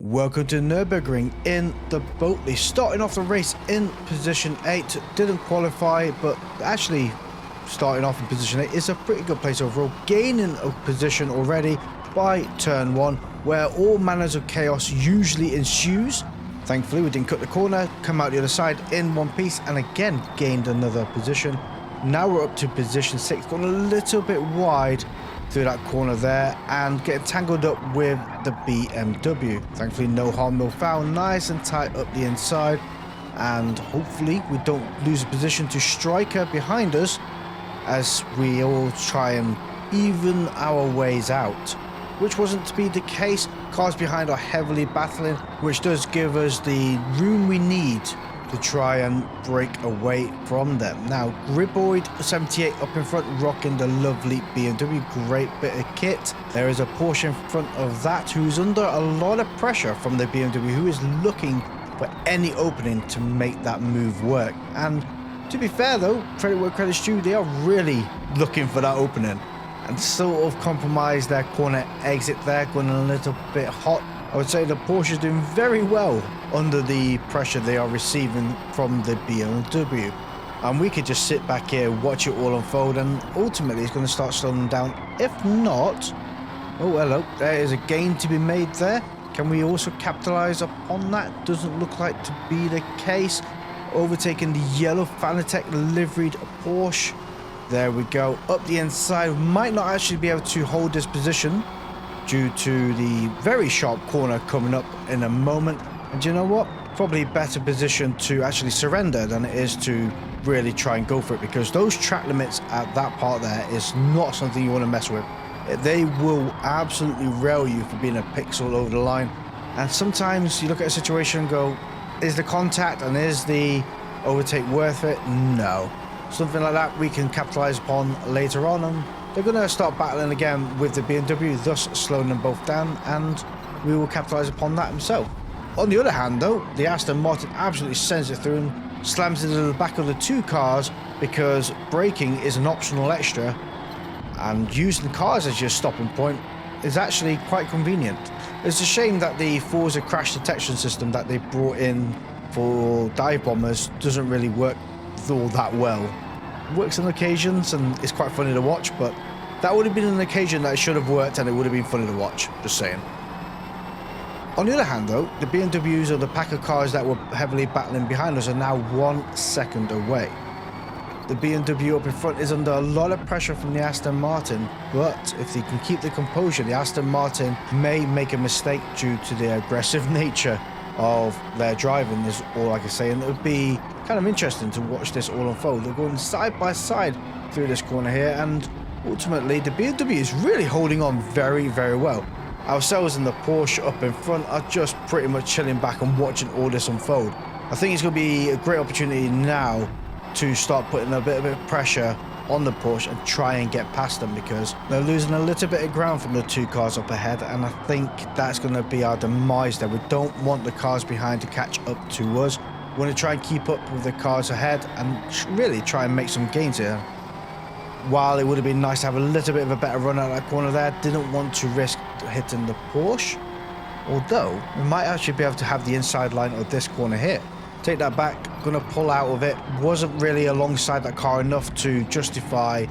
Welcome to Nürburgring in the Boatley. Starting off the race in position 8, didn't qualify, but actually starting off in position 8 is a pretty good place overall. Gaining a position already by turn 1, where all manners of chaos usually ensues. Thankfully, we didn't cut the corner, come out the other side in one piece, and again gained another position. Now we're up to position 6, gone a little bit wide through that corner there and getting tangled up with the BMW. Thankfully, no harm, no foul. Nice and tight up the inside, and hopefully we don't lose a position to Striker behind us as we all try and even our ways out, which wasn't to be the case. Cars behind are heavily battling, which does give us the room we need to try and break away from them. Now, Griboid78 up in front, rocking the lovely BMW. Great bit of kit. There is a Porsche in front of that who's under a lot of pressure from the BMW, who is looking for any opening to make that move work. And to be fair though, credit where credit's due, they are really looking for that opening and sort of compromise their corner exit there, going a little bit hot. I would say the Porsche is doing very well under the pressure they are receiving from the BMW. And we could just sit back here, watch it all unfold, and ultimately it's going to start slowing down. If not, oh hello, there is a gain to be made there. Can we also capitalize upon that? Doesn't look like to be the case. Overtaking the yellow Fanatec liveried Porsche. There we go, up the inside. Might not actually be able to hold this position due to the very sharp corner coming up in a moment. And you know what? Probably better position to actually surrender than it is to really try and go for it, because those track limits at that part there is not something you want to mess with. They will absolutely rail you for being a pixel over the line. And sometimes you look at a situation and go, is the contact and is the overtake worth it? No. Something like that we can capitalize upon later on, and they're going to start battling again with the BMW, thus slowing them both down, and we will capitalize upon that himself. On the other hand though, the Aston Martin absolutely sends it through and slams into the back of the two cars, because braking is an optional extra, and using the cars as your stopping point is actually quite convenient. It's a shame that the Forza crash detection system that they brought in for dive bombers doesn't really work all that well. It works on occasions and it's quite funny to watch, but that would have been an occasion that it should have worked and it would have been funny to watch, just saying. On the other hand though, the BMWs or the pack of cars that were heavily battling behind us are now 1 second away. The BMW up in front is under a lot of pressure from the Aston Martin, but if they can keep the composure, the Aston Martin may make a mistake due to the aggressive nature of their driving, is all I can say. And it would be kind of interesting to watch this all unfold. They're going side by side through this corner here, and ultimately the BMW is really holding on very, very well. Ourselves and the Porsche up in front are just pretty much chilling back and watching all this unfold. I think it's going to be a great opportunity now to start putting a bit of pressure on the Porsche and try and get past them, because they're losing a little bit of ground from the two cars up ahead, and I think that's going to be our demise there. We don't want the cars behind to catch up to us. We want to try and keep up with the cars ahead and really try and make some gains here. While it would have been nice to have a little bit of a better run out of that corner there, didn't want to risk hitting the Porsche, although we might actually be able to have the inside line of this corner here. Take that back, gonna pull out of it. Wasn't really alongside that car enough to justify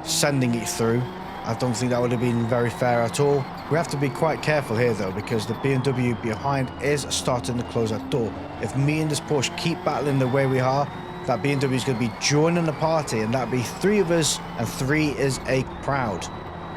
sending it through. I don't think that would have been very fair at all. We have to be quite careful here though, because the BMW behind is starting to close that door. If me and this Porsche keep battling the way we are, that BMW is going to be joining the party, and that'd be 3 of us, and 3 is a crowd.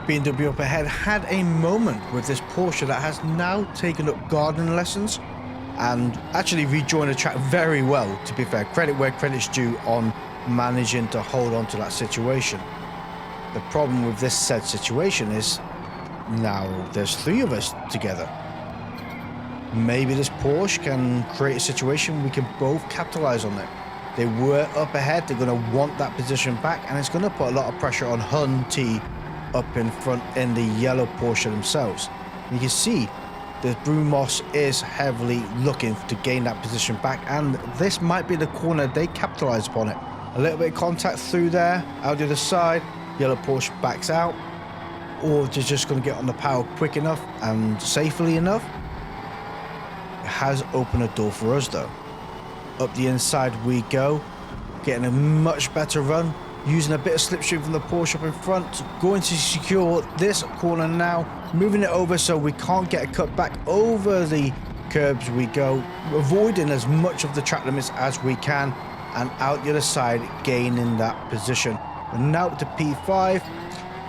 BMW up ahead had a moment with this Porsche that has now taken up gardening lessons and actually rejoined the track very well, to be fair. Credit where credit's due on managing to hold on to that situation. The problem with this said situation is now there's 3 of us together. Maybe this Porsche can create a situation we can both capitalize on it. They were up ahead, they're going to want that position back, and it's going to put a lot of pressure on Hunty up in front in the yellow Porsche themselves. You can see the Brumos is heavily looking to gain that position back, and this might be the corner they capitalize upon it. A little bit of contact through there, out the other side, yellow Porsche backs out, or they're just going to get on the power quick enough and safely enough. has opened a door for us though. Up the inside we go, getting a much better run, using a bit of slipstream from the Porsche up in front, going to secure this corner now, moving it over so we can't get a cut back over the curbs we go, avoiding as much of the track limits as we can, and out the other side gaining that position. And now to P5.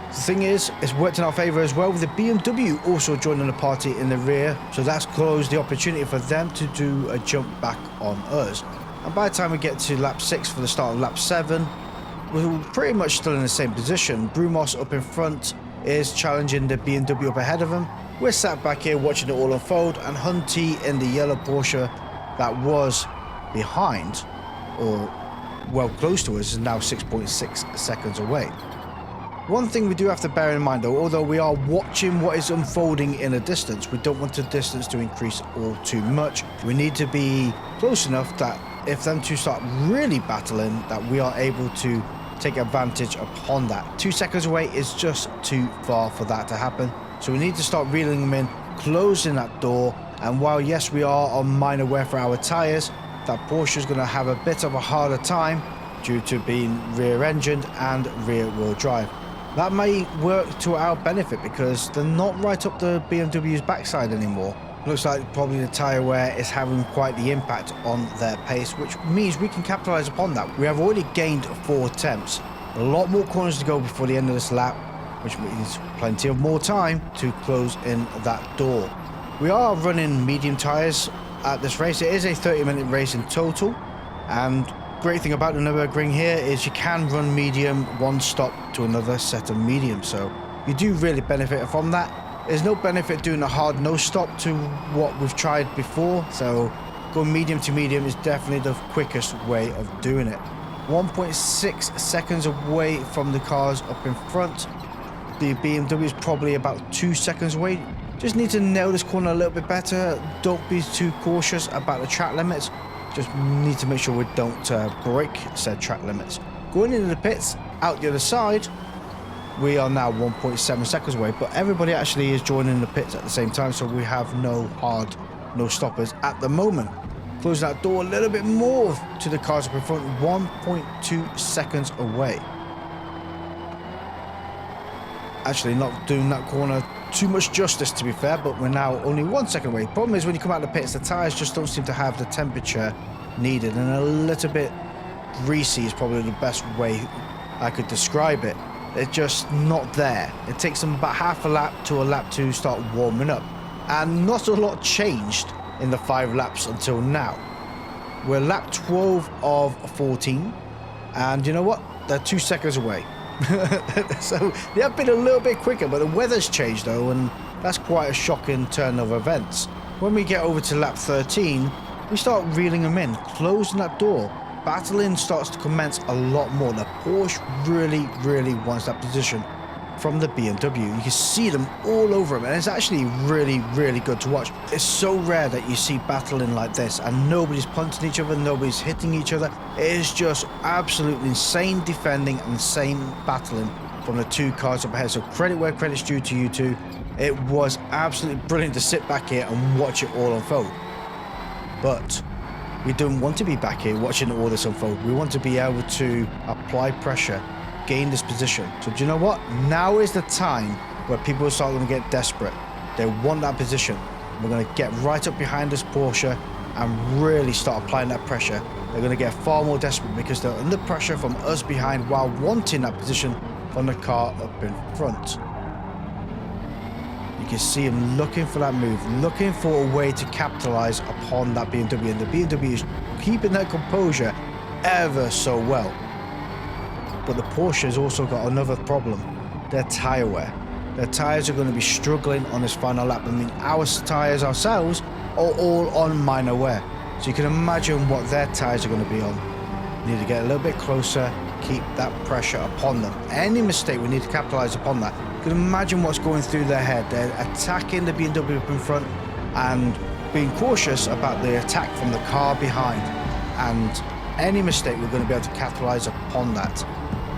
The thing is, it's worked in our favour as well, with the BMW also joining the party in the rear, so that's closed the opportunity for them to do a jump back on us. And by the time we get to lap 6 for the start of lap 7, we're pretty much still in the same position. Brumos up in front is challenging the BMW up ahead of him. We're sat back here watching it all unfold, and Hunty in the yellow Porsche that was behind, or well close to us, is now 6.6 seconds away. One thing we do have to bear in mind though, although we are watching what is unfolding in the distance, we don't want the distance to increase all too much. We need to be close enough that if them two start really battling, that we are able to take advantage upon that. 2 seconds away is just too far for that to happen. So we need to start reeling them in, closing that door. And while yes, we are on minor wear for our tyres, that Porsche is going to have a bit of a harder time due to being rear-engined and rear-wheel drive. That may work to our benefit because they're not right up the BMW's backside anymore. Looks like probably the tyre wear is having quite the impact on their pace, which means we can capitalise upon that. We have already gained 4 attempts. A lot more corners to go before the end of this lap, which means plenty of more time to close in that door. We are running medium tyres at this race. It is a 30-minute race in total, and great thing about the Nürburgring here is you can run medium one stop to another set of medium, so you do really benefit from that. There's no benefit doing a hard no stop to what we've tried before, so going medium to medium is definitely the quickest way of doing it. 1.6 seconds away from the cars up in front. The BMW is probably about 2 seconds away. Just need to nail this corner a little bit better. Don't be too cautious about the track limits. Just need to make sure we don't break said track limits. Going into the pits, out the other side, we are now 1.7 seconds away, but everybody actually is joining the pits at the same time, so we have no stoppers at the moment. Closing that door a little bit more to the cars up in front, 1.2 seconds away. Actually not doing that corner too much justice, to be fair, but we're now only 1 second away. Problem is, when you come out of the pits, the tyres just don't seem to have the temperature needed, and a little bit greasy is probably the best way I could describe it. They're just not there. It takes them about half a lap to a lap to start warming up, and not a lot changed in the 5 laps until now. We're lap 12 of 14, and you know what? They're 2 seconds away. So they have been a little bit quicker, but the weather's changed though, and that's quite a shocking turn of events. When we get over to lap 13, we start reeling them in, closing that door. Battling starts to commence a lot more. The Porsche really wants that position from the BMW. You can see them all over him, and it's actually really good to watch. It's so rare that you see battling like this and nobody's punching each other, nobody's hitting each other. It is just absolutely insane defending and insane battling from the 2 cars up ahead. So credit where credit's due to you two. It was absolutely brilliant to sit back here and watch it all unfold. But we don't want to be back here watching all this unfold. We want to be able to apply pressure, gain this position. So do you know what? Now is the time where people are starting to get desperate. They want that position. We're going to get right up behind this Porsche and really start applying that pressure. They're going to get far more desperate because they're under pressure from us behind while wanting that position from the car up in front. You can see him looking for that move, looking for a way to capitalize upon that BMW, and the BMW is keeping their composure ever so well. But the Porsche has also got another problem, their tyre wear. Their tyres are going to be struggling on this final lap. I mean, our tyres ourselves are all on minor wear. So you can imagine what their tyres are going to be on. We need to get a little bit closer, keep that pressure upon them. Any mistake, we need to capitalize upon that. You can imagine what's going through their head. They're attacking the BMW up in front and being cautious about the attack from the car behind. And any mistake, we're going to be able to capitalize upon that.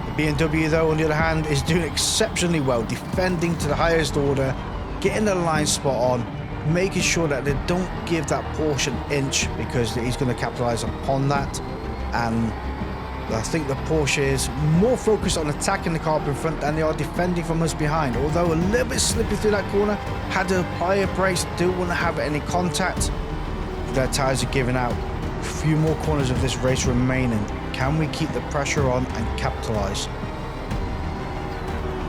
The BMW, though, on the other hand, is doing exceptionally well, defending to the highest order, getting the line spot on, making sure that they don't give that Porsche an inch, because he's going to capitalize upon that. And I think the Porsche is more focused on attacking the car up in front than they are defending from us behind. Although a little bit slippy through that corner, had to apply a brakes, didn't want to have any contact. Their tyres are giving out. A few more corners of this race remaining. Can we keep the pressure on and capitalize?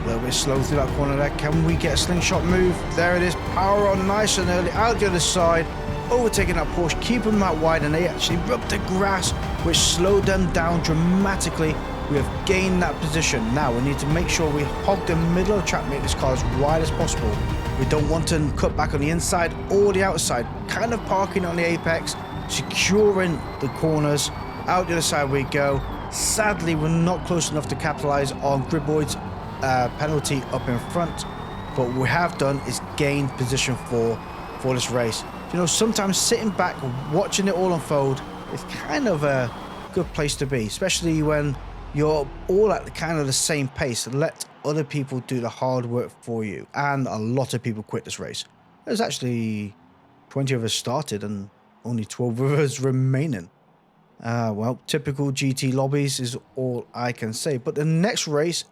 A little bit slow through that corner there. Can we get a slingshot move? There it is. Power on nice and early. Out the other side. Overtaking that Porsche. Keep them out wide. And they actually rubbed the grass, which slowed them down dramatically. We have gained that position. Now we need to make sure we hog the middle of the track, make this car as wide as possible. We don't want to cut back on the inside or the outside. Kind of parking on the apex. Securing the corners. Out the other side we go. Sadly, we're not close enough to capitalize on Griboid's penalty up in front, but what we have done is gain position for this race. You know, sometimes sitting back watching it all unfold is kind of a good place to be, especially when you're all at kind of the same pace. Let other people do the hard work for you. And a lot of people quit this race. There's actually 20 of us started and only 12 of us remaining. Well, typical GT lobbies is all I can say. But the next race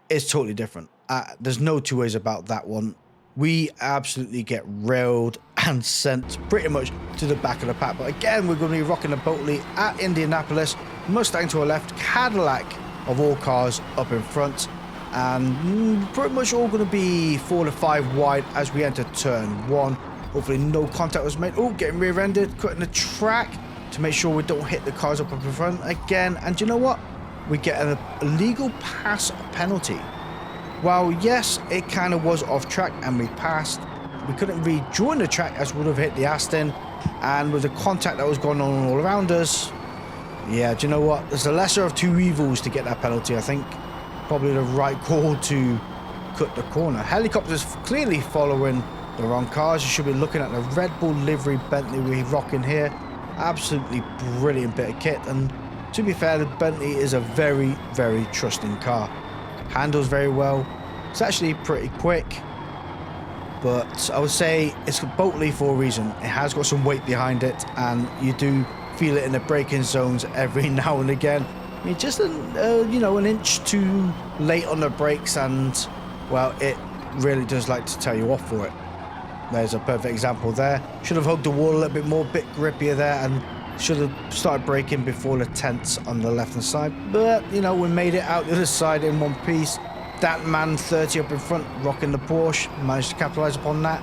is totally different. There's no two ways about that one. We absolutely get railed and sent pretty much to the back of the pack. But again, we're going to be rocking the Boatley at Indianapolis. Mustang to our left, Cadillac of all cars up in front. And pretty much all going to be 4 to 5 wide as we enter turn 1. Hopefully no contact was made. Oh, getting rear-ended, cutting the track to make sure we don't hit the cars up in front again. And you know what? We get an illegal pass penalty. Well, yes, it kind of was off track and we passed. We couldn't rejoin the track as we would have hit the Aston. And with the contact that was going on all around us, yeah, do you know what? There's the lesser of two evils to get that penalty, I think. Probably the right call to cut the corner. Helicopters clearly following the wrong cars. You should be looking at the Red Bull livery Bentley we're rocking here. Absolutely brilliant bit of kit. And to be fair, the Bentley is a very, very trusting car. Handles very well. It's actually pretty quick. But I would say it's a Boatley for a reason. It has got some weight behind it. And you do feel it in the braking zones every now and again. I mean, just an inch too late on the brakes, and well, it really does like to tell you off for it. There's a perfect example there. Should have hugged the wall a little bit more, bit grippier there, and should have started braking before the tents on the left hand side. But you know, we made it out the other side in one piece. That man 30 up in front, rocking the Porsche, managed to capitalize upon that.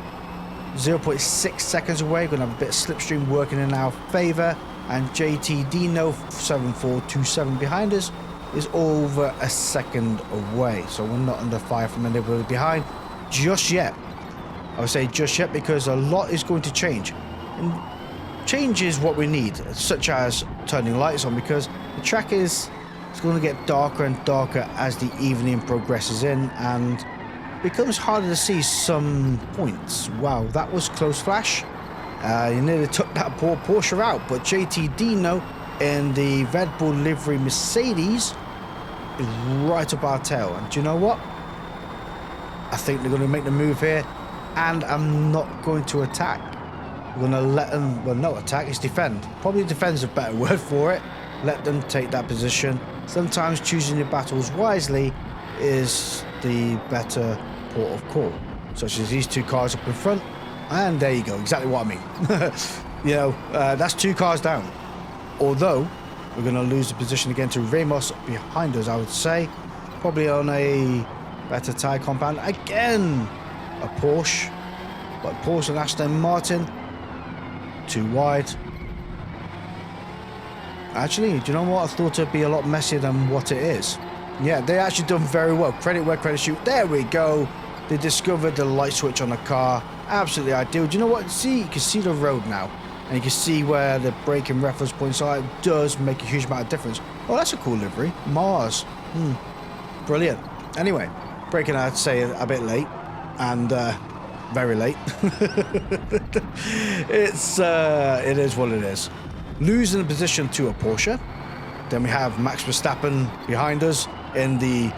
0.6 seconds away, gonna have a bit of slipstream working in our favor. And JT Dino 7427 behind us is over a second away. So we're not under fire from anybody behind just yet. I would say just yet, because a lot is going to change. And change is what we need, such as turning lights on, because the track is going to get darker and darker as the evening progresses in, and becomes harder to see some points. Wow, that was close flash. You nearly took that poor Porsche out, but JT Dino in the Red Bull livery Mercedes is right up our tail. And do you know what? I think they're going to make the move here, and I'm not going to attack. We're going to let them, well, not attack, it's defend. Probably defend's a better word for it. Let them take that position. Sometimes choosing your battles wisely is the better port of call, such as these two cars up in front. And there you go, exactly what I mean. You know, that's 2 cars down. Although, we're going to lose the position again to Ramos behind us, I would say. Probably on a better tyre compound. Again, a Porsche. But Porsche and Aston Martin, too wide. Actually, do you know what? I thought it'd be a lot messier than what it is. Yeah, they actually done very well. Credit where credit's due. There we go. They discovered the light switch on the car. Absolutely ideal. Do you know what? See, you can see the road now. And you can see where the braking reference points are. It does make a huge amount of difference. Oh, that's a cool livery. Mars. Brilliant. Anyway, braking, I'd say, a bit late. And very late. It is what it is. Losing the position to a Porsche. Then we have Max Verstappen behind us in the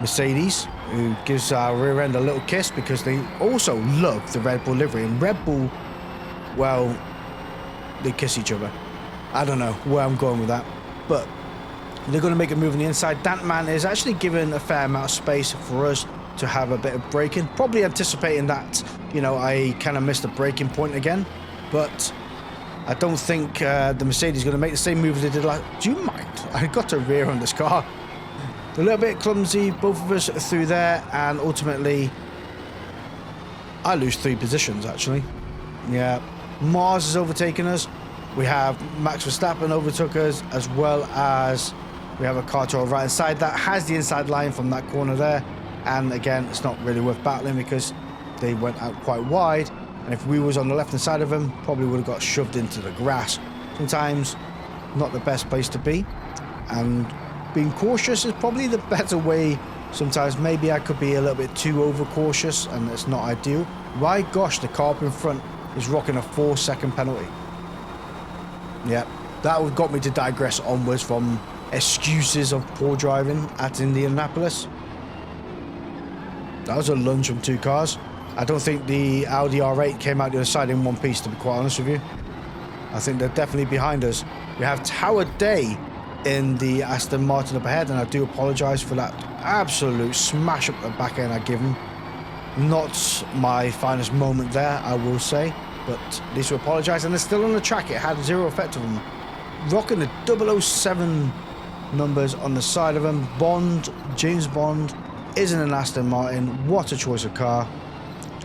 Mercedes, who gives our rear end a little kiss because they also love the Red Bull livery. And Red Bull, well, they kiss each other. I don't know where I'm going with that, but they're going to make a move on the inside. Dantman is actually given a fair amount of space for us to have a bit of braking, probably anticipating that, you know, I kind of missed the braking point again, but I don't think the Mercedes is going to make the same move as they did last. Do you mind? I got to rear on this car. A little bit clumsy, both of us through there, and ultimately I lose 3 positions actually. Yeah, Mars has overtaken us. We have Max Verstappen overtook us, as well as we have a car to our right hand side that has the inside line from that corner there. And again, it's not really worth battling because they went out quite wide. And if we was on the left hand side of them, probably would have got shoved into the grass. Sometimes not the best place to be. And being cautious is probably the better way. Sometimes maybe I could be a little bit too overcautious and it's not ideal. My gosh, the car up in front is rocking a 4-second penalty. Yeah, that got me to digress onwards from excuses of poor driving at Indianapolis. That was a lunge from 2 cars. I don't think the Audi R8 came out the other side in one piece, to be quite honest with you. I think they're definitely behind us. We have Tower Day in the Aston Martin up ahead, and I do apologise for that absolute smash up the back end I give him. Not my finest moment there, I will say, but at least we apologise, and they're still on the track. It had 0 effect on them. Rocking the 007 numbers on the side of them. Bond, James Bond, is in an Aston Martin. What a choice of car.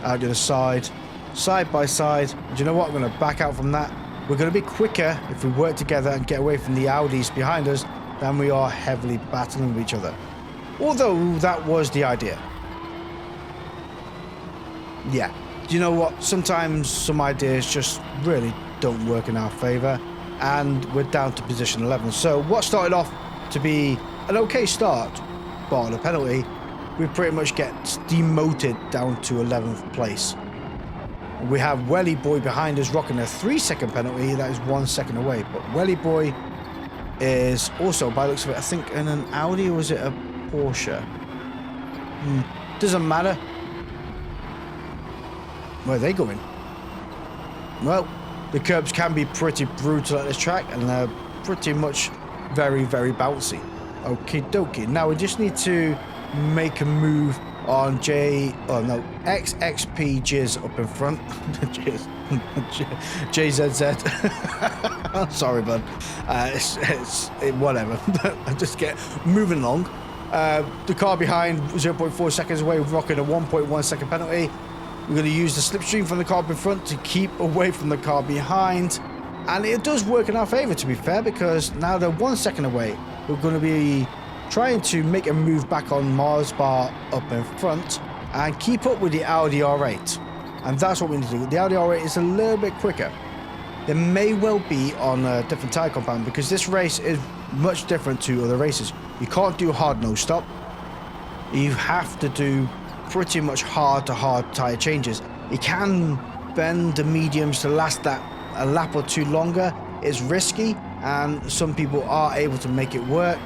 Out the other side, side by side. Do you know what? I'm going to back out from that. We're going to be quicker if we work together and get away from the Audis behind us than we are heavily battling with each other. Although that was the idea. Yeah. Do you know what? Sometimes some ideas just really don't work in our favour, and we're down to position 11. So what started off to be an okay start, bar the penalty, we pretty much get demoted down to 11th place. We have Welly Boy behind us rocking a 3-second penalty. That is 1 second away. But Welly Boy is also, by the looks of it, I think in an Audi, or was it a Porsche? Doesn't matter. Where are they going? Well, the curbs can be pretty brutal at this track, and they're pretty much very, very bouncy. Okie dokie. Now we just need to make a move on XXP Jizz up in front. JZZ. Sorry, bud. Whatever. I just get moving along. The car behind 0.4 seconds away, rocking a 1.1 second penalty. We're going to use the slipstream from the car in front to keep away from the car behind. And it does work in our favour, to be fair, because now they're 1 second away. We're going to be trying to make a move back on Mars bar up in front and keep up with the Audi R8. And that's what we need to do. The Audi R8 is a little bit quicker. They may well be on a different tyre compound because this race is much different to other races. You can't do hard no stop. You have to do pretty much hard to hard tyre changes. You can bend the mediums to last that a lap or two longer. It's risky, and some people are able to make it work.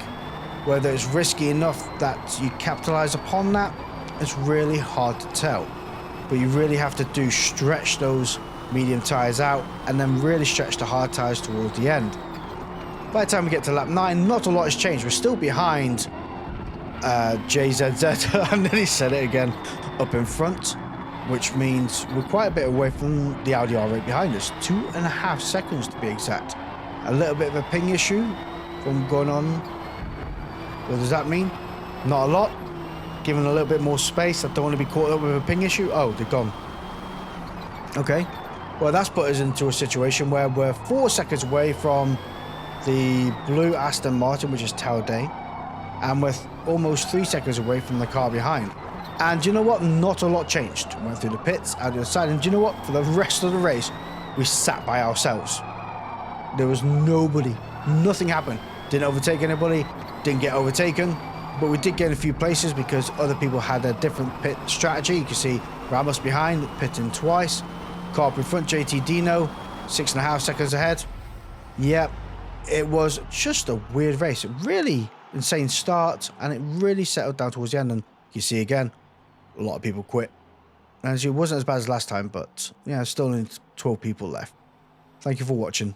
Whether it's risky enough that you capitalize upon that, it's really hard to tell. But you really have to stretch those medium tires out and then really stretch the hard tires towards the end. By the time we get to lap 9, not a lot has changed. We're still behind JZZ, I nearly said it again, up in front, which means we're quite a bit away from the Audi R8 behind us. 2.5 seconds to be exact. A little bit of a ping issue from going on. What does that mean? Not a lot. Giving a little bit more space. I don't want to be caught up with a ping issue. Oh, they're gone. Okay. Well, that's put us into a situation where we're 4 seconds away from the blue Aston Martin, which is Tower Day, and we're almost 3 seconds away from the car behind. And do you know what? Not a lot changed. Went through the pits, out the other side, and do you know what? For the rest of the race, we sat by ourselves. There was nobody. Nothing happened. Didn't overtake anybody. Didn't get overtaken, but we did get a few places because other people had a different pit strategy. You can see Ramos behind, pitting twice. Car up in front, JT Dino, 6.5 seconds ahead. Yep, it was just a weird race. It insane start, and it really settled down towards the end. And you see again, a lot of people quit. And it wasn't as bad as last time, but yeah, still only 12 people left. Thank you for watching.